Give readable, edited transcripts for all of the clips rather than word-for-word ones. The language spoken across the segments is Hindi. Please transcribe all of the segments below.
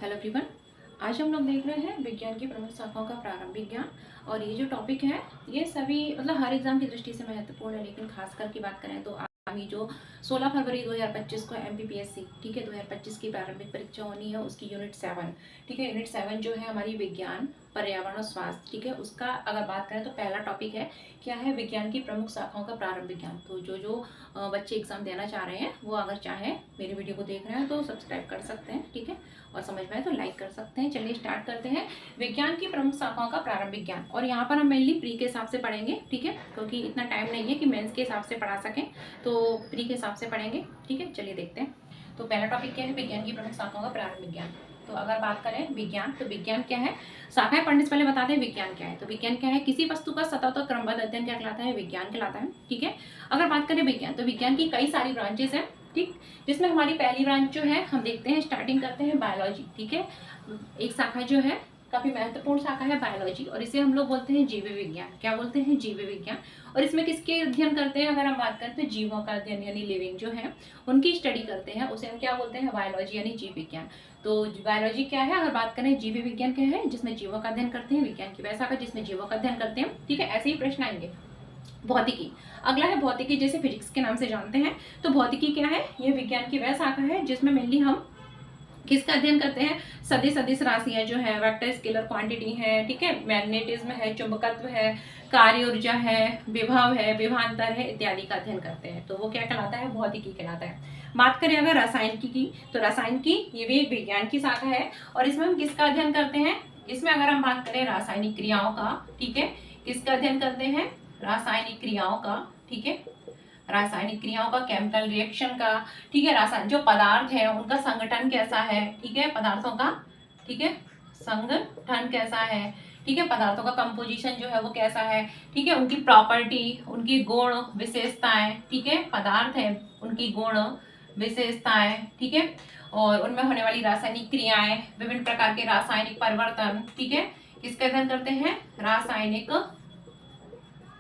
Hello everyone. आज हम लोग देख रहे हैं विज्ञान की प्रमुख शाखाओं का प्रारंभिक ज्ञान। और ये जो टॉपिक है ये सभी हर एग्जाम की दृष्टि से महत्वपूर्ण है, लेकिन खासकर की बात करें तो आगामी जो 16 फरवरी 2025 को एमपीपीएससी ठीक है 2025 की प्रारंभिक परीक्षा होनी है, उसकी यूनिट 7 ठीक है। यूनिट 7 जो है हमारी विज्ञान पर्यावरण और स्वास्थ्य ठीक है, उसका अगर बात करें तो पहला टॉपिक है क्या है विज्ञान की प्रमुख शाखाओं का प्रारंभिक ज्ञान। तो जो बच्चे एग्जाम देना चाह रहे हैं वो अगर चाहें मेरे वीडियो को देख रहे हैं तो सब्सक्राइब कर सकते हैं ठीक है, और समझ में आए तो लाइक कर सकते हैं। चलिए स्टार्ट करते हैं विज्ञान की प्रमुख शाखाओं का प्रारंभिक ज्ञान। और यहाँ पर हम मेनली प्री के हिसाब से पढ़ेंगे ठीक है, क्योंकि इतना टाइम नहीं है कि मेंस के हिसाब से पढ़ा सकें, तो प्री के हिसाब से पढ़ेंगे ठीक है। चलिए देखते हैं। तो पहला टॉपिक क्या है विज्ञान की प्रमुख शाखाओं का प्रारंभिक ज्ञान। तो अगर बात करें विज्ञान, तो विज्ञान क्या है, शाखाएं पढ़ने से पहले बता दें विज्ञान क्या है। तो विज्ञान क्या है, किसी वस्तु का सतत और क्रमबद्ध अध्ययन क्या कहलाता है, विज्ञान कहलाता है ठीक है। अगर बात करें विज्ञान, तो विज्ञान की कई सारी ब्रांचेस हैं ठीक, जिसमें हमारी पहली ब्रांच जो है हम देखते हैं, स्टार्टिंग करते हैं बायोलॉजी ठीक है। एक शाखा जो है काफी महत्वपूर्ण शाखा है बायोलॉजी, और इसे हम लोग बोलते हैं जीव विज्ञान। क्या बोलते हैं, जीव विज्ञान। और इसमें किसके अध्ययन करते हैं, अगर हम बात करते हैं जीवों का अध्ययन यानी लिविंग जो है उनकी स्टडी करते हैं, उसे हम क्या बोलते हैं, बायोलॉजी यानी जीव विज्ञान। तो बायोलॉजी क्या है, अगर बात करें जीव विज्ञान क्या है, जिसमें जीवों का अध्ययन करते हैं, विज्ञान की वह शाखा जिसमें जीवों का अध्ययन करते हैं ठीक है। ऐसे ही प्रश्न आएंगे। भौतिकी, अगला है भौतिकी, जैसे फिजिक्स के नाम से जानते हैं। तो भौतिकी क्या है, ये विज्ञान की वह शाखा है जिसमें मेनली हम किसका अध्ययन करते हैं, सदिश सदिश राशियां जो है, वेक्टर स्केलर क्वांटिटी है ठीक है, मैग्नेटिज्म है, चुंबकत्व है, कार्य ऊर्जा है, विभव है, विभवांतर है इत्यादि का अध्ययन करते हैं। तो वो क्या कहलाता है, भौतिकी कहलाता है। बात करें अगर रासायनिकी की, तो रासायनिकी ये भी एक विज्ञान की शाखा है, और इसमें हम किसका अध्ययन करते हैं, इसमें अगर हम बात करें रासायनिक क्रियाओं का ठीक है, किसका अध्ययन करते हैं, रासायनिक क्रियाओं का ठीक है, रासायनिक क्रियाओं का, केमिकल रिएक्शन का ठीक है। रासायन जो पदार्थ है उनका संगठन कैसा है ठीक है, पदार्थों का ठीक है संगठन कैसा है ठीक है, पदार्थों का कंपोजिशन जो है वो कैसा है ठीक है, उनकी प्रॉपर्टी, उनकी गुण विशेषताएं ठीक है, पदार्थ है उनकी गुण विशेषताएं ठीक है, और उनमें होने वाली रासायनिक क्रियाएं, विभिन्न प्रकार के रासायनिक परिवर्तन ठीक है, किसका अध्ययन करते हैं, रासायनिक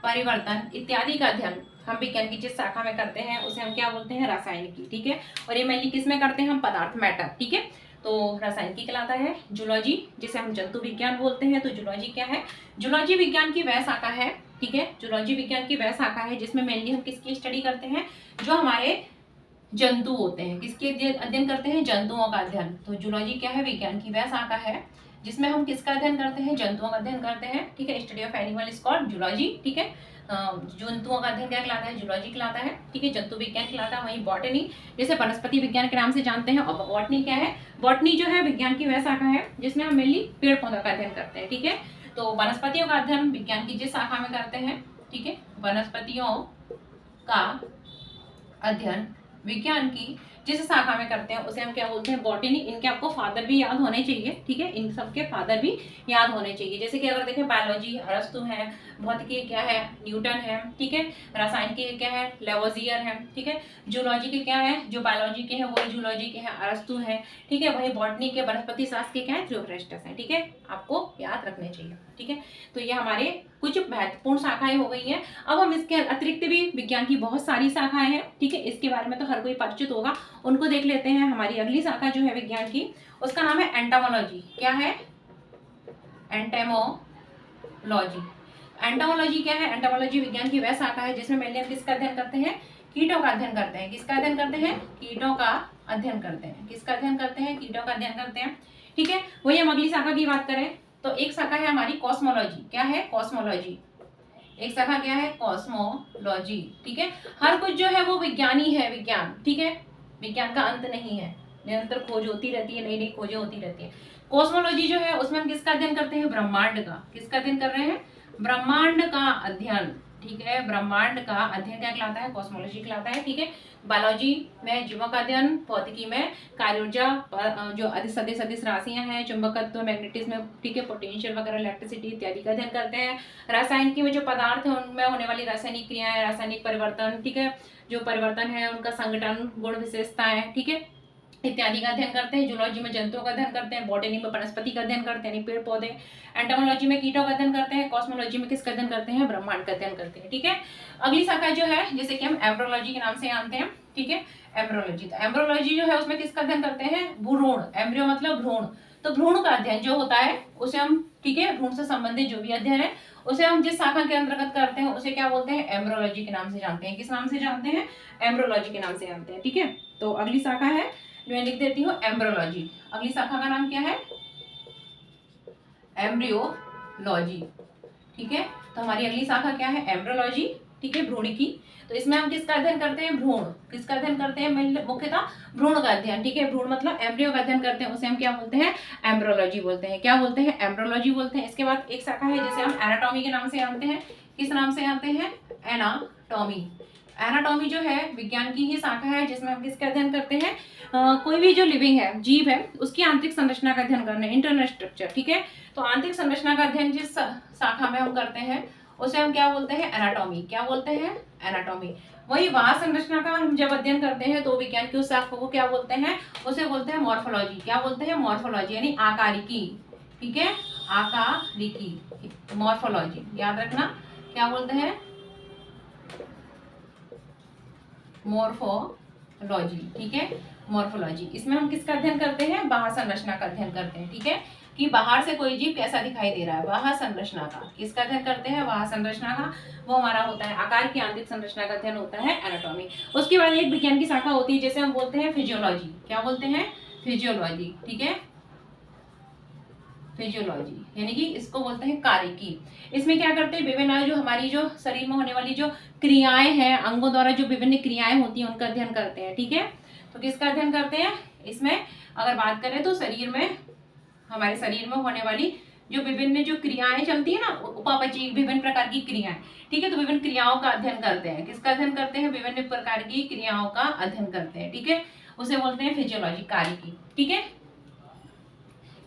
परिवर्तन इत्यादि का अध्ययन हम विज्ञान की जिस शाखा में करते हैं उसे हम क्या बोलते हैं, रासायनिकी ठीक है। और ये मेनली किस में करते हैं हम, पदार्थ मैटर ठीक है, तो रासायनिकी कहलाता है। जूलॉजी, जिसे हम जंतु विज्ञान बोलते हैं, तो जूलॉजी क्या है, जूलॉजी विज्ञान की वह शाखा है ठीक है, जूलॉजी विज्ञान की वह शाखा है जिसमें मेनली हम किसकी स्टडी करते हैं, जो हमारे जंतु होते हैं, किसके अध्ययन करते हैं, जंतुओं का अध्ययन। तो जूलॉजी क्या है, विज्ञान की वह शाखा है जिसमें हम किसका अध्ययन करते हैं, जंतुओं का अध्ययन करते हैं ठीक है। Study of animal is called zoology ठीक है। जंतुओं का अध्ययन क्या कहलाता है, जूलॉजी कहलाता है ठीक है, जंतु विज्ञान कहलाता है। वहीं बॉटनी, जैसे वनस्पति विज्ञान के नाम से जानते हैं। और बॉटनी क्या है, बॉटनी जो है विज्ञान की वह शाखा है जिसमें हम मेनली पेड़ पौधों का अध्ययन करते हैं ठीक है। तो वनस्पतियों का अध्ययन विज्ञान की जिस शाखा में करते हैं ठीक है, वनस्पतियों का अध्ययन विज्ञान की जिस शाखा में करते हैं उसे हम क्या बोलते हैं, बॉटनी। इनके आपको फादर भी याद होने चाहिए ठीक है, इन सबके फादर भी याद होने चाहिए। जैसे कि अगर देखें बायोलॉजी अरस्तु है, भौतिकी क्या है, न्यूटन है ठीक है, रसायन के क्या है, लेवोजियर है ठीक है, जूलॉजी के क्या है, जो बायोलॉजी के हैं वही जूलॉजी के हैं, अरस्तु है ठीक है। वही बॉटनी के, वनस्पति शास्त्र के क्या है, थियोफ्रेस्टस है ठीक है, आपको याद रखने चाहिए ठीक है। तो ये हमारे कुछ महत्वपूर्ण शाखाएं हो गई हैं। अब हम इसके अतिरिक्त भी विज्ञान की बहुत सारी शाखाएं हैं ठीक है, इसके बारे में तो हर कोई परिचित होगा, उनको देख लेते हैं। हमारी अगली शाखा जो है विज्ञान की, उसका नाम है एंटोमोलॉजी। क्या है, एंटेमोलॉजी। एंटोमोलॉजी क्या है, एंटोमोलॉजी विज्ञान की वह शाखा है जिसमें मेनली हम किसका अध्ययन करते हैं, कीटों का अध्ययन करते हैं। किसका अध्ययन करते हैं, कीटों का अध्ययन करते हैं। किसका अध्ययन करते हैं, कीटों का अध्ययन करते हैं ठीक है। वही हम अगली शाखा की बात करें तो एक शाखा है हमारी कॉस्मोलॉजी। क्या है, कॉस्मोलॉजी। एक शाखा क्या है, कॉस्मोलॉजी ठीक है। हर कुछ जो है वो विज्ञानी है, विज्ञान ठीक है, विज्ञान का अंत नहीं है, निरंतर खोज होती रहती है, नई नई खोजें होती रहती है। कॉस्मोलॉजी जो है उसमें हम किसका अध्ययन करते हैं, ब्रह्मांड का। किसका अध्ययन कर रहे हैं, ब्रह्मांड का अध्ययन ठीक है, ब्रह्मांड का अध्ययन क्या कहलाता है, कॉस्मोलॉजी कहलाता है ठीक है। बायोलॉजी में जीवों का अध्ययन, भौतिकी में कार्य ऊर्जा, जो सदिश सदिश राशियां हैं, चुंबकत्व, मैग्नेटिज्म ठीक है, पोटेंशियल वगैरह, इलेक्ट्रिसिटी इत्यादि का अध्ययन करते हैं। रासायनिकी में जो पदार्थ है उनमें होने वाली रासायनिक क्रियाएं, रासायनिक परिवर्तन ठीक है, जो परिवर्तन है उनका संगठन, गुण विशेषताएं ठीक है इत्यादि का अध्ययन करते हैं। जूलॉजी में जंतुओं का अध्ययन करते हैं, बॉटनी में वनस्पति का अध्ययन करते हैं यानी पेड़ पौधे, एंटोमोलॉजी में कीटों का अध्ययन करते हैं, कॉस्मोलॉजी में किसका अध्ययन करते हैं, ब्रह्मांड का अध्ययन करते हैं ठीक है। अगली शाखा जो है जिसे कि हम एवरोलॉजी के नाम से जानते हैं ठीक है, एम्ब्रियोलॉजी। तो एम्ब्रियोलॉजी जो है उसमें किसका अध्ययन करते हैं, भ्रूण, एम्ब्रियो मतलब भ्रूण, तो भ्रूण का अध्ययन जो होता है उसे हम, ठीक है, भ्रूण से संबंधित जो भी अध्ययन है उसे हम जिस शाखा के अंतर्गत करते हैं उसे क्या बोलते हैं, एम्ब्रियोलॉजी के नाम से जानते हैं। किस नाम से जानते हैं, एम्ब्रियोलॉजी के नाम से जानते हैं, ठीक है। तो अगली शाखा है जो मैं लिख देती हूँ एम्ब्रियोलॉजी। अगली शाखा का नाम क्या है, एम्ब्रियोलॉजी, ठीक है। तो हमारी अगली शाखा क्या है, एम्ब्रियोलॉजी, ठीक है, भ्रूणिकी। तो इसमें हम किसका अध्ययन करते हैं, भ्रूण, किसका अध्ययन करते हैं, मुख्यतः भ्रूण का अध्ययन, ठीक है। भ्रूण मतलब एम्ब्रियो का अध्ययन करते हैं, उसे हम क्या बोलते हैं, एम्ब्रियोलॉजी बोलते हैं। क्या बोलते हैं, एम्ब्रियोलॉजी बोलते हैं। इसके बाद एक शाखा है जिसे हम एनाटॉमी के नाम से जानते हैं। किस नाम से जानते हैं, एनाटॉमी। एनाटॉमी जो है विज्ञान की ही शाखा है जिसमें हम किसका अध्ययन करते हैं, कोई भी जो लिविंग है, जीव है, उसकी आंतरिक संरचना का अध्ययन करना है, इंटरनल स्ट्रक्चर, ठीक है। तो आंतरिक संरचना का अध्ययन जिस शाखा में हम करते हैं उसे हम क्या बोलते हैं, एनाटॉमी। क्या बोलते हैं, एनाटॉमी। वही बाह्य संरचना का हम जब अध्ययन करते हैं तो विज्ञान की उस शाखा को क्या बोलते हैं, उसे बोलते हैं मॉर्फोलॉजी। क्या बोलते हैं, मॉर्फोलॉजी, यानी आकारिकी, ठीक है, आकारिकी, मॉर्फोलॉजी, याद रखना। क्या बोलते हैं, मॉर्फोलॉजी, ठीक है, मॉर्फोलॉजी। इसमें हम किसका अध्ययन करते हैं, बाह्य संरचना का अध्ययन करते हैं, ठीक है, कि बाहर से कोई जीव कैसा दिखाई दे रहा है, बाह्य संरचना का। किसका अध्ययन करते हैं, बाह्य संरचना का, वो हमारा होता है आकार की आंतरिक संरचना का अध्ययन होता है एनाटॉमी। उसके बाद एक विज्ञान की शाखा होती है जैसे हम बोलते हैं फिजियोलॉजी। क्या बोलते हैं, फिजियोलॉजी, ठीक है, फिजियोलॉजी, यानी कि इसको बोलते हैं कार्यकी। इसमें क्या करते हैं, विभिन्न जो हमारी जो शरीर में होने वाली जो क्रियाएं हैं, अंगों द्वारा जो विभिन्न क्रियाएं होती हैं उनका अध्ययन करते हैं, ठीक है। तो किसका अध्ययन करते हैं, इसमें अगर बात करें तो शरीर में, हमारे शरीर में होने वाली जो विभिन्न जो क्रियाएं चलती है ना, उपापचयी विभिन्न प्रकार की क्रियाएं, ठीक है। तो विभिन्न क्रियाओं का अध्ययन करते हैं। किसका अध्ययन करते हैं, विभिन्न प्रकार की क्रियाओं का अध्ययन करते हैं, ठीक है, उसे बोलते हैं फिजियोलॉजी, कार्यकी, ठीक है।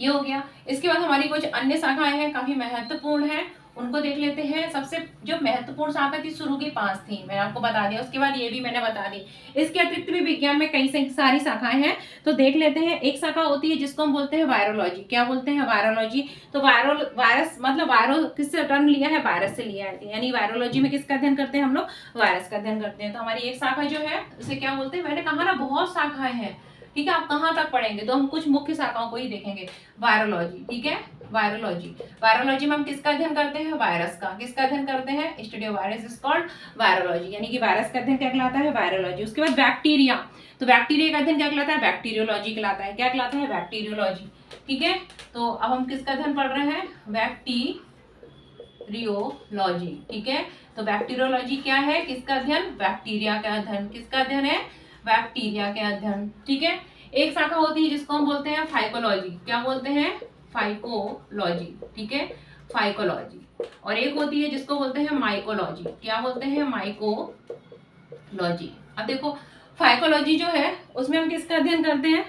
ये हो गया। इसके बाद हमारी कुछ अन्य शाखाएं हैं, काफी महत्वपूर्ण है, उनको देख लेते हैं। सबसे जो महत्वपूर्ण शाखा थी, शुरू की 5 थी, मैंने आपको बता दिया। उसके बाद ये भी मैंने बता दी। इसके अतिरिक्त भी विज्ञान में कई सारी शाखाएं हैं, तो देख लेते हैं। एक शाखा होती है जिसको हम बोलते हैं वायरोलॉजी। क्या बोलते हैं, वायरोलॉजी। तो वायरस मतलब वायरो किससे टर्म लिया है, वायरस से लिया है, यानी वायरोलॉजी में किसका अध्ययन करते हैं हम लोग, वायरस का अध्ययन करते हैं। तो हमारी एक शाखा जो है उसे क्या बोलते हैं, मैंने कहा ना बहुत शाखाएं हैं, ठीक है। आप कहाँ तक पढ़ेंगे, तो हम कुछ मुख्य शाखाओं को ही देखेंगे। वायरोलॉजी, ठीक है, वायरोलॉजी। वायरोलॉजी में हम किसका अध्ययन करते हैं, वायरस का। किसका अध्ययन करते हैं, study of virus is called virology, यानी कि वायरस का अध्ययन क्या कहलाता है, वायरोलॉजी। उसके बाद बैक्टीरिया, तो बैक्टीरिया का अध्ययन क्या कहलाता है, बैक्टीरियोलॉजी कहलाता है। क्या कहलाता है, बैक्टीरियोलॉजी, ठीक है। तो अब हम किसका अध्ययन पढ़ रहे हैं, बैक्टीरियोलॉजी, ठीक है। तो बैक्टीरियोलॉजी क्या है, किसका अध्ययन, बैक्टीरिया का अध्ययन। किसका अध्ययन है, बैक्टीरिया के अध्ययन, ठीक है। एक शाखा होती है जिसको हम बोलते हैं फाइकोलॉजी। क्या बोलते हैं, फाइकोलॉजी, ठीक है, फाइकोलॉजी। और एक होती है जिसको बोलते हैं माइकोलॉजी। क्या बोलते हैं, माइकोलॉजी। अब देखो फाइकोलॉजी जो है उसमें हम किसका अध्ययन करते हैं,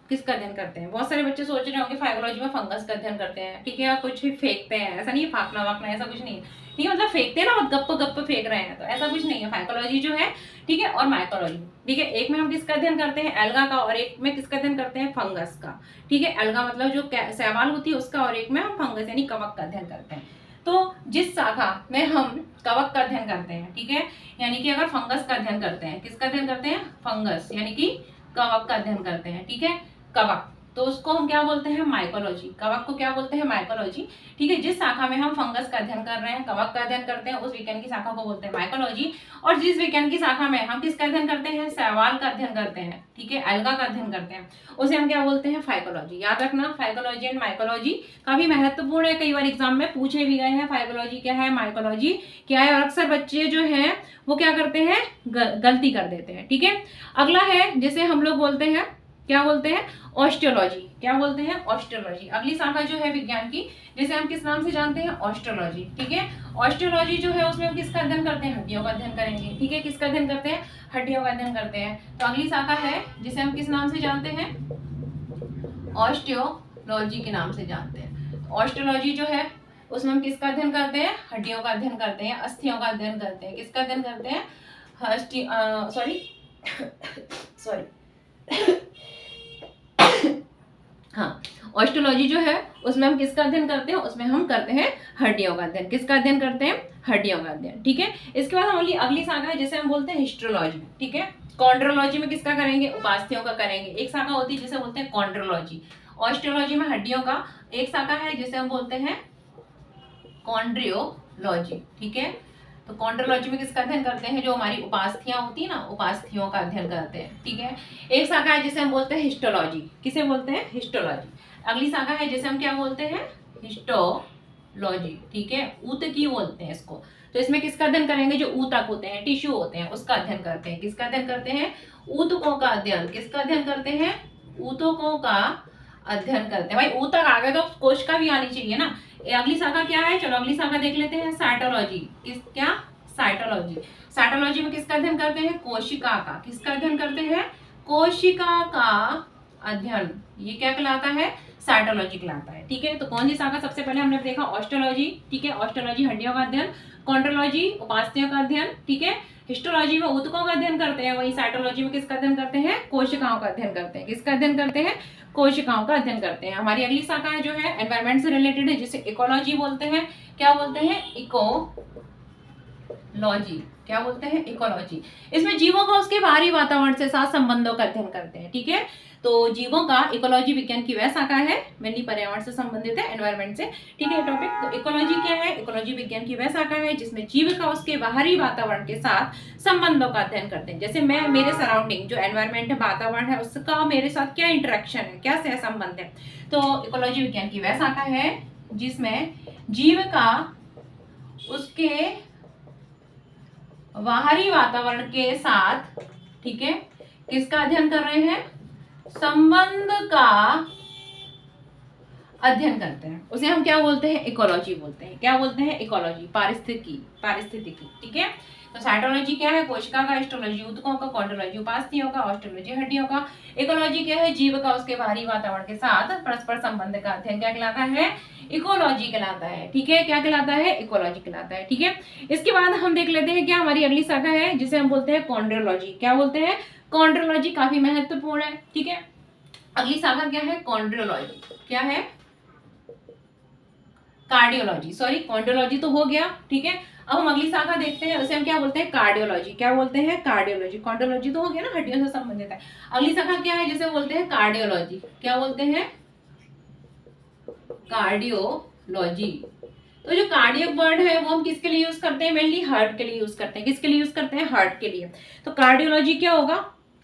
किसका अध्ययन करते हैं। बहुत सारे बच्चे सोच रहे होंगे फाइकोलॉजी में फंगस का अध्ययन करते हैं, ठीक है, या कुछ फेंकते हैं। ऐसा नहीं है, फाकना वाकना ऐसा कुछ नहीं है, ठीक है, मतलब फेंकते हैं ना, गप्प गप्प फेंक रहे हैं, तो ऐसा कुछ नहीं है। फाइकोलॉजी जो है, ठीक है, और माइकोलॉजी, ठीक है। एक में हम किसका अध्ययन करते हैं, एल्गा का, और एक में किसका अध्ययन करते हैं, फंगस का, ठीक है। एल्गा मतलब जो शैवाल होती है उसका, और एक में हम फंगस यानी कवक का अध्ययन करते हैं। तो जिस शाखा में हम कवक का अध्ययन करते हैं, ठीक है, यानी कि अगर फंगस का अध्ययन करते हैं, किसका अध्ययन करते हैं, फंगस यानी कि कवक का अध्ययन करते हैं, ठीक है, कवक, तो उसको हम क्या बोलते हैं, माइकोलॉजी। कवक को क्या बोलते हैं, माइकोलॉजी, ठीक है। जिस शाखा में हम फंगस का अध्ययन कर रहे हैं, कवक का अध्ययन करते हैं, उस विज्ञान की शाखा को बोलते हैं माइकोलॉजी। और जिस विज्ञान की शाखा में हम किसका अध्ययन करते हैं, शैवाल का अध्ययन करते हैं, ठीक है, एल्गा का अध्ययन करते हैं, उसे हम क्या बोलते हैं, फाइकोलॉजी। याद रखना, फाइकोलॉजी एंड माइकोलॉजी काफी महत्वपूर्ण है, कई बार एग्जाम में पूछे भी गए हैं, फाइकोलॉजी क्या है, माइकोलॉजी क्या है। और अक्सर बच्चे जो है वो क्या करते हैं, गलती कर देते हैं, ठीक है। अगला है जिसे हम लोग बोलते हैं, क्या बोलते हैं, ऑस्टियोलॉजी। क्या बोलते हैं, ऑस्टियोलॉजी। अगली शाखा जो है विज्ञान की, जिसे हम किस नाम से जानते हैं, ऑस्टियोलॉजी, ठीक है। ऑस्टियोलॉजी जो है उसमें हम किसका अध्ययन करते हैं, हड्डियों का अध्ययन करेंगे, ठीक है। किसका अध्ययन करते हैं, हड्डियों का अध्ययन करते हैं। तो अगली शाखा है जिसे हम किस नाम से जानते हैं, ऑस्टियोलॉजी के नाम से जानते हैं। ऑस्टियोलॉजी जो है उसमें हम किसका अध्ययन करते हैं, हड्डियों का अध्ययन करते हैं, अस्थियों का अध्ययन करते हैं। किसका अध्ययन करते हैं, सॉरी हाँ, ऑस्टियोलॉजी जो है उसमें हम किसका अध्ययन करते हैं, उसमें हम करते हैं हड्डियों का अध्ययन। किसका अध्ययन करते हैं, हड्डियों का अध्ययन, ठीक है। इसके बाद हमारी अगली शाखा है जिसे हम बोलते हैं हिस्टोलॉजी, ठीक है। कॉन्ड्रोलॉजी में किसका करेंगे, उपास्थ्यों का करेंगे। एक शाखा होती है जिसे बोलते हैं कॉन्ड्रोलॉजी। ऑस्टियोलॉजी में हड्डियों का एक शाखा है जिसे हम बोलते हैं कॉन्ड्रियोलॉजी, ठीक है। तो कॉन्ड्रोलॉजी में किसका अध्ययन करते हैं, जो हमारी उपास्थियां होती है ना, उपास्थियों का अध्ययन करते हैं, ठीक है। एक शाखा है जिसे हम बोलते हैं हिस्टोलॉजी, किसे बोलते हैं, हिस्टोलॉजी। अगली शाखा है जिसे हम क्या बोलते हैं, हिस्टोलॉजी, ठीक है, ऊतकी बोलते हैं इसको। तो इसमें किसका अध्ययन करेंगे, जो ऊतक होते हैं, टिश्यू होते हैं, उसका अध्ययन करते हैं। किसका अध्ययन करते हैं, ऊतकों का अध्ययन। किसका अध्ययन करते हैं, ऊतकों का अध्ययन करते हैं। भाई ऊतक आ गए तो कोशिका भी आनी चाहिए ना। अगली शाखा क्या है, चलो अगली शाखा देख लेते हैं, साइटोलॉजी। क्या, साइटोलॉजी। साइटोलॉजी में किसका अध्ययन करते हैं, कोशिका का। किसका अध्ययन करते हैं, कोशिका का अध्ययन। ये क्या कहलाता है, साइटोलॉजी कहलाता है, ठीक है। तो कौन सी शाखा सबसे पहले हमने देखा, ऑस्टियोलॉजी, ठीक है। ऑस्टियोलॉजी हड्डियों का अध्ययन, कॉन्ड्रोलॉजी उपास्थ्यों का अध्ययन, ठीक है। हिस्टोलॉजी में ऊतकों का अध्ययन करते हैं, वही साइटोलॉजी में किसका अध्ययन करते हैं, कोशिकाओं का अध्ययन करते हैं। किसका अध्ययन करते हैं, कोशिकाओं का अध्ययन करते हैं। हमारी अगली शाखा है जो है एनवायरमेंट से रिलेटेड है, जिसे इकोलॉजी बोलते हैं। क्या बोलते हैं, इकोलॉजी। क्या बोलते हैं, इकोलॉजी। इसमें जीवों का उसके बाहरी वातावरण से साथ संबंधों का अध्ययन करते हैं, ठीक है। तो जीवों का इकोलॉजी विज्ञान की वह शाखा है, मेनली पर्यावरण से संबंधित है, एनवायरमेंट से, ठीक है टॉपिक। तो इकोलॉजी क्या है, इकोलॉजी विज्ञान की वह शाखा है जिसमें जीव का उसके बाहरी वातावरण के साथ संबंधों का अध्ययन करते हैं। जैसे मैं, मेरे सराउंडिंग जो एनवायरमेंट है, वातावरण है, उसका मेरे साथ क्या इंटरेक्शन है, क्या सह संबंध है। तो इकोलॉजी विज्ञान की वह शाखा है जिसमें जीव का उसके बाहरी वातावरण के साथ, ठीक है, किसका अध्ययन कर रहे हैं, संबंध का अध्ययन करते हैं। उसे हम क्या बोलते हैं, इकोलॉजी बोलते हैं। क्या बोलते हैं, इकोलॉजी, पारिस्थितिकी, ठीक है। तो साइटोलॉजी क्या है, कोशिका का, हिस्टोलॉजी ऊतकों का, कॉन्ड्रोलॉजी उपास्थ्यों का, ऑस्टियोलॉजी हड्डियों का। इकोलॉजी क्या है, जीव का उसके बाहरी वातावरण के साथ परस्पर संबंध का अध्ययन क्या कहलाता है, इकोलॉजी कहलाता है, ठीक है। क्या कहलाता है, इकोलॉजी कहलाता है, ठीक है। इसके बाद हम देख लेते हैं क्या हमारी अगली शाखा है जिसे हम बोलते हैं कॉन्ड्रोलॉजी। क्या बोलते हैं, कॉन्ड्रोलॉजी, काफी महत्वपूर्ण है, ठीक है। अगली शाखा क्या है, कॉन्ड्रोलॉजी। क्या है, कार्डियोलॉजी, सॉरी कॉन्ड्रोलॉजी तो हो गया, ठीक है। अब हम अगली शाखा देखते हैं, उसे हम क्या बोलते हैं, कार्डियोलॉजी। क्या बोलते हैं, कार्डियोलॉजी। कॉन्ड्रोलॉजी तो हो गया ना, हड्डियों से संबंधित है। अगली शाखा क्या है, जिसे बोलते हैं कार्डियोलॉजी। क्या बोलते हैं, कार्डियोलॉजी। तो जो कार्डियक वर्ड है वो हम किसके लिए यूज करते हैं, मेनली हार्ट के लिए यूज करते हैं। किसके लिए यूज करते हैं, हार्ट के लिए। तो कार्डियोलॉजी क्या होगा,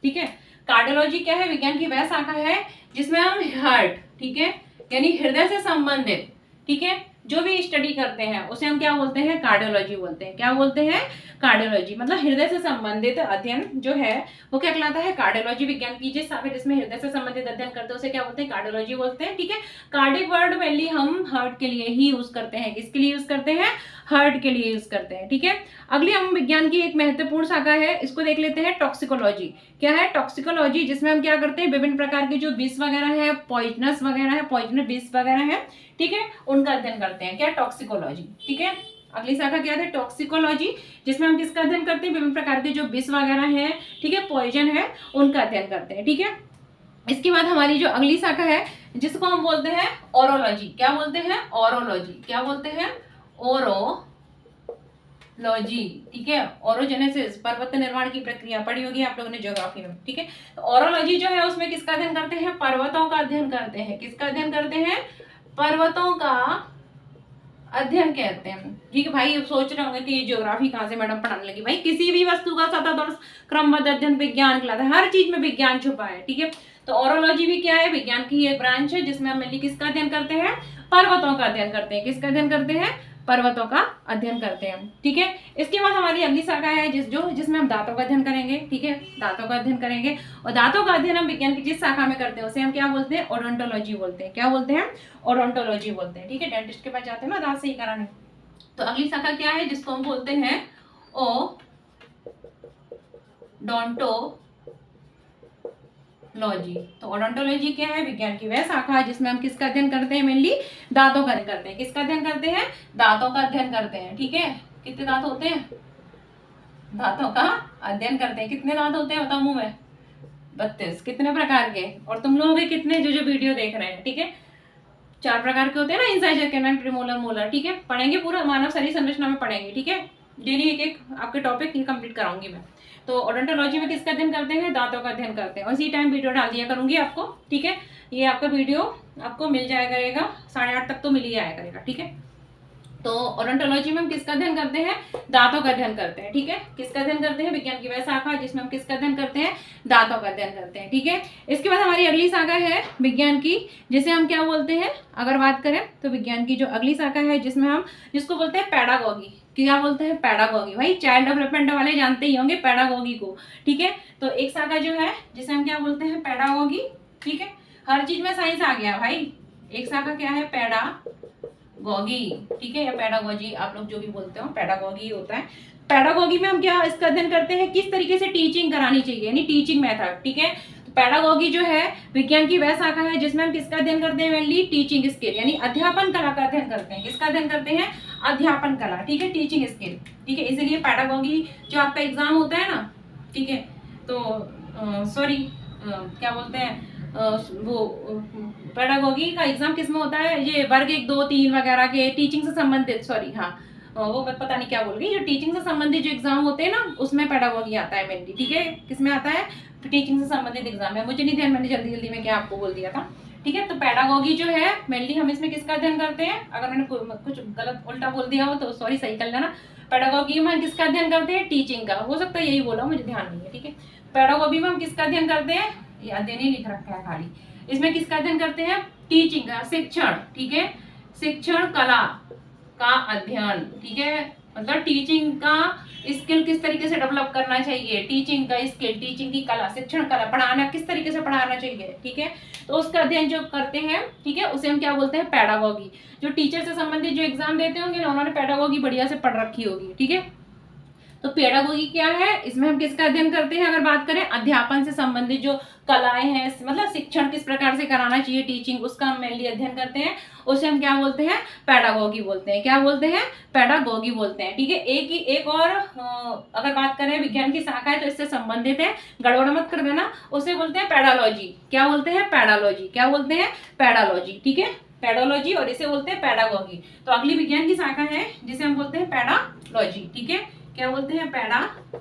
ठीक है। कार्डियोलॉजी क्या है, विज्ञान की वह शाखा है जिसमें हम हार्ट, ठीक है, यानी हृदय से संबंधित, ठीक है, जो भी स्टडी करते हैं उसे हम क्या बोलते हैं, कार्डियोलॉजी बोलते हैं। क्या बोलते हैं, कार्डियोलॉजी। मतलब हृदय से संबंधित अध्ययन जो है वो क्या कहलाता है, कार्डियोलॉजी। विज्ञान की जिस शाखा जिसमें हृदय से संबंधित अध्ययन करते हैं उसे क्या बोलते हैं, कार्डियोलॉजी बोलते हैं, ठीक है। कार्डिक वर्ड मेनली हम हार्ट के लिए ही यूज करते हैं। किसके लिए यूज करते हैं, हार्ट के लिए यूज करते हैं, ठीक है। अगली हम विज्ञान की एक महत्वपूर्ण शाखा है, इसको देख लेते हैं, टॉक्सिकोलॉजी। क्या है, टॉक्सिकोलॉजी, जिसमें हम क्या करते हैं, विभिन्न प्रकार के जो विष वगैरह है, पॉइजनस वगैरह है, पॉइजनस विष वगैरह है, ठीक है, उनका अध्ययन करते हैं। क्या, टॉक्सिकोलॉजी, ठीक है। अगली शाखा क्या है, टॉक्सिकोलॉजी, जिसमें हम किसका अध्ययन करते हैं, विभिन्न प्रकार के जो विष वगैरह है, ठीक है, पॉइजन है, उनका अध्ययन करते हैं, ठीक है। इसके बाद हमारी जो अगली शाखा है जिसको हम बोलते हैं ओरोलॉजी। क्या बोलते हैं, ओरोलॉजी। क्या बोलते हैं, ओरोलॉजी, ठीक है। ओरोजेनेसिस, पर्वत निर्माण की प्रक्रिया पढ़ी होगी आप लोगों ने ज्योग्राफी में, ठीक है। तो ओरोलॉजी जो है उसमें किसका अध्ययन करते हैं, पर्वतों का अध्ययन करते हैं। किसका अध्ययन करते हैं, पर्वतों का अध्ययन कहते हैं, ठीक है। भाई सोच रहे होंगे कि ये ज्योग्राफी कहाँ से मैडम पढ़ाने लगी। भाई किसी भी वस्तु का सतत और क्रमबद्ध अध्ययन विज्ञान कहलाता है, हर चीज में विज्ञान छुपा है, ठीक है। तो ओरोलॉजी भी क्या है, विज्ञान की एक ब्रांच है जिसमें हम मेनली किसका अध्ययन करते हैं, पर्वतों का अध्ययन करते हैं। किसका अध्ययन करते हैं, पर्वतों का अध्ययन करते हैं, ठीक है। इसके बाद हमारी अगली शाखा है जिसमें हम दांतों का अध्ययन करेंगे, ठीक है, दांतों का अध्ययन करेंगे। और दांतों का अध्ययन हम विज्ञान की जिस शाखा में करते हैं उसे हम क्या बोलते हैं, ओडोंटोलॉजी बोलते हैं। क्या बोलते हैं, ओडोंटोलॉजी बोलते हैं, ठीक है। डेंटिस्ट के पास जाते हैं ना दांत सही कराने। तो अगली शाखा क्या है जिसको हम बोलते हैं ओडोंटोलॉजी। तो ओडोंटोलॉजी क्या है, विज्ञान की वह शाखा है जिसमें हम किसका अध्ययन करते हैं, मेनली दांतों का अध्ययन करते हैं। किसका अध्ययन करते हैं, दांतों का अध्ययन करते हैं, ठीक है। कितने दांत होते हैं, दांतों का अध्ययन करते हैं। कितने दांत होते हैं बताओ मुंह में, 32। कितने प्रकार के, और तुम लोगों के कितने जो वीडियो देख रहे हैं, ठीक है, 4 प्रकार के होते हैं ना, इंसाइजर, कैनाइन, प्रीमोलर, मोलर, ठीक है। पढ़ेंगे पूरा मानव शरीर संरचना में पढ़ेंगे, ठीक है। डेली एक एक आपके टॉपिक कंप्लीट कराऊंगी मैं। तो ओडोंटोलॉजी में किसका अध्ययन करते हैं? दांतों का अध्ययन करते हैं। उसी टाइम वीडियो डाल दिया करूंगी आपको, ठीक है। ये आपका वीडियो आपको मिल जाया करेगा, 8:30 तक तो मिल ही आया करेगा, ठीक है। तो ओडोंटोलॉजी में हम किसका अध्ययन करते हैं? दांतों का अध्ययन करते हैं, ठीक है। किसका अध्ययन करते हैं? विज्ञान की वह शाखा जिसमें हम किसका अध्ययन करते हैं? दांतों का अध्ययन करते हैं, ठीक है। इसके बाद हमारी अगली शाखा है विज्ञान की, जिसे हम क्या बोलते हैं? अगर बात करें तो विज्ञान की जो अगली शाखा है जिसमें हम जिसको बोलते हैं पैडागॉगी। क्या बोलते हैं? पैडागॉगी। भाई चाइल्ड डेवलपमेंट वाले जानते ही होंगे पैडागॉगी को, ठीक है। तो एक शाखा जो है जिसे हम क्या बोलते हैं? पैडागॉगी, ठीक है। हर चीज में साइंस आ गया भाई। एक शाखा क्या है? पैडागॉगी, ठीक है, या पैडागॉजी, आप लोग जो भी बोलते हो, पैडागॉगी होता है। पैडागॉगी में हम क्या इसका अध्ययन करते हैं? किस तरीके से टीचिंग करानी चाहिए, यानी टीचिंग मेथड, ठीक है। तो पैडागॉगी जो है विज्ञान की वह शाखा है जिसमें हम किसका अध्ययन करते हैं? मेनली टीचिंग स्किल, यानी अध्यापन कला का अध्ययन करते हैं। किसका अध्ययन करते हैं? अध्यापन कला, ठीक है, टीचिंग स्किल, ठीक है। इसीलिए पैडागॉगी जो आपका एग्जाम होता है ना, ठीक है, तो सॉरी क्या बोलते हैं वो पेडागोगी का एग्जाम किस में होता है? ये वर्ग 1, 2, 3 वगैरह के टीचिंग से संबंधित, सॉरी हाँ वो पता नहीं क्या बोल गई, जो टीचिंग से संबंधित जो एग्जाम होते हैं ना उसमें पेडागोगी आता है मेनली, ठीक है। किसमें आता है? टीचिंग से संबंधित एग्जाम है। मुझे नहीं ध्यान, मैंने जल्दी जल्दी में क्या आपको बोल दिया था, ठीक है। तो पेडागोगी जो है मेनली हम इसमें किसका अध्ययन करते हैं? अगर मैंने कुछ गलत उल्टा बोल दिया हो तो सॉरी, सही कर लेना। पेडागोगी में हम किसका अध्ययन करते हैं? टीचिंग का। हो सकता है यही बोला, मुझे ध्यान नहीं है, ठीक है। पेडागोगी में हम किसका अध्ययन करते हैं? ये अध्ययन ही लिख रखा है खाली। इसमें किसका अध्ययन करते हैं? टीचिंग का, शिक्षण, ठीक है, शिक्षण कला का अध्ययन, ठीक है। मतलब टीचिंग का स्किल किस तरीके से डेवलप करना चाहिए, टीचिंग का स्किल, टीचिंग की कला, शिक्षण कला, पढ़ाना किस तरीके से पढ़ाना चाहिए, ठीक है। तो उसका अध्ययन जो करते हैं, ठीक है, उसे हम क्या बोलते हैं? पैडागॉगी। जो टीचर से संबंधित जो एग्जाम देते होंगे ना, उन्होंने पैडागॉगी बढ़िया से पढ़ रखी होगी, ठीक है। तो पेडागोगी क्या है? इसमें हम किसका अध्ययन करते हैं? अगर बात करें अध्यापन से संबंधित जो कलाएं हैं, मतलब शिक्षण किस प्रकार से कराना चाहिए, टीचिंग, उसका हम मेनली अध्ययन करते हैं। उसे हम क्या बोलते हैं? पैडागोगी बोलते हैं। क्या बोलते हैं? पैडागोगी बोलते हैं, ठीक है। एक और अगर बात करें विज्ञान की शाखा है तो इससे संबंधित है, गड़बड़ मत कर देना, उसे बोलते हैं पैडालॉजी। क्या बोलते हैं? पैडालॉजी। क्या बोलते हैं? पैडालॉजी, ठीक है, पैडोलॉजी, और इसे बोलते हैं पैडागोगी। तो अगली विज्ञान की शाखा है जिसे हम बोलते हैं पैडालॉजी, ठीक है। क्या बोलते हैं? पैडालॉजी।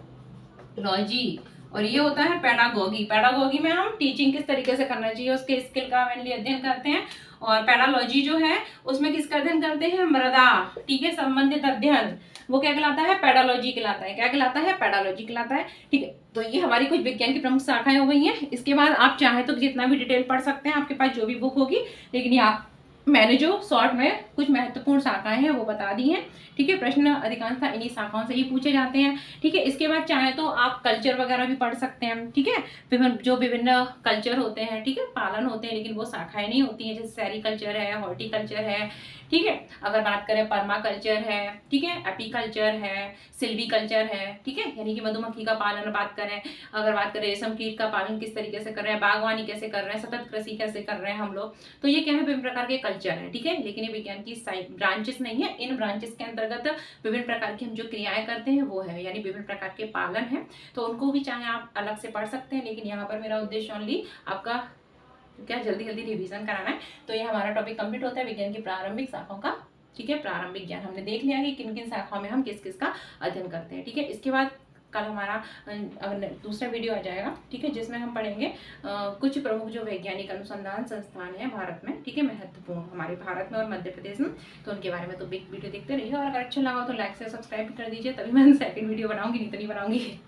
और ये होता है पैडागोगी। पैडागोगी में हम टीचिंग किस तरीके से करना चाहिए उसके स्किल का मेनली अध्ययन करते हैं। और पैडालॉजी जो है उसमें किसका अध्ययन करते हैं? मृदा, ठीक है, संबंधित अध्ययन, वो क्या कहलाता है? पैडालॉजी कहलाता है। क्या कहलाता है? पैडालॉजी कहलाता है, ठीक है। तो ये हमारी कुछ विज्ञान की प्रमुख शाखाएं हो गई हैं। इसके बाद आप चाहे तो जितना भी डिटेल पढ़ सकते हैं, आपके पास जो भी बुक होगी, लेकिन ये मैंने जो शॉर्ट में कुछ महत्वपूर्ण शाखाएं हैं वो बता दी हैं, ठीक है। प्रश्न अधिकांशतः इन्हीं शाखाओं से ही पूछे जाते हैं, ठीक है। इसके बाद चाहे तो आप कल्चर वगैरह भी पढ़ सकते हैं, ठीक है। विभिन्न कल्चर होते हैं, ठीक है, पालन होते हैं, लेकिन वो शाखाएं नहीं होती हैं, जैसे सेरिकल्चर है, हॉर्टिकल्चर है, ठीक है। अगर बात करें पर्माकल्चर है, ठीक है, एपीकल्चर है, सिल्वीकल्चर है, ठीक है, यानी कि मधुमक्खी का पालन बात करें, अगर बात करें रेशम कीट का पालन किस तरीके से कर रहे हैं, बागवानी कैसे कर रहे हैं, सतत कृषि कैसे कर रहे हैं हम लोग, तो ये क्या है? विभिन्न प्रकार के कल्चर है, ठीक है। लेकिन ये विज्ञान की ब्रांचेस नहीं है। इन ब्रांचेस के अंतर्गत विभिन्न प्रकार की हम जो क्रियाएं करते हैं वो है, यानी विभिन्न प्रकार के पालन है, तो उनको भी चाहे आप अलग से पढ़ सकते हैं, लेकिन यहाँ पर मेरा उद्देश्य ओनली आपका क्या जल्दी जल्दी रिवीजन कराना है। तो ये हमारा टॉपिक कंप्लीट होता है विज्ञान की प्रारंभिक शाखाओं का, ठीक है। प्रारंभिक ज्ञान हमने देख लिया कि किन किन शाखाओं में हम किस किस का अध्ययन करते हैं, ठीक है। इसके बाद कल हमारा दूसरा वीडियो आ जाएगा, ठीक है, जिसमें हम पढ़ेंगे कुछ प्रमुख जो वैज्ञानिक अनुसंधान संस्थान है भारत में, ठीक है, महत्वपूर्ण हमारे भारत में और मध्य प्रदेश में, तो उनके बारे में तो बिग वीडियो देखते रहिए। और अगर अच्छा लगा तो लाइक से सब्सक्राइब कर दीजिए, तभी मैं सेकंड वीडियो बनाऊंगी, नहीं तो नहीं बनाऊंगी।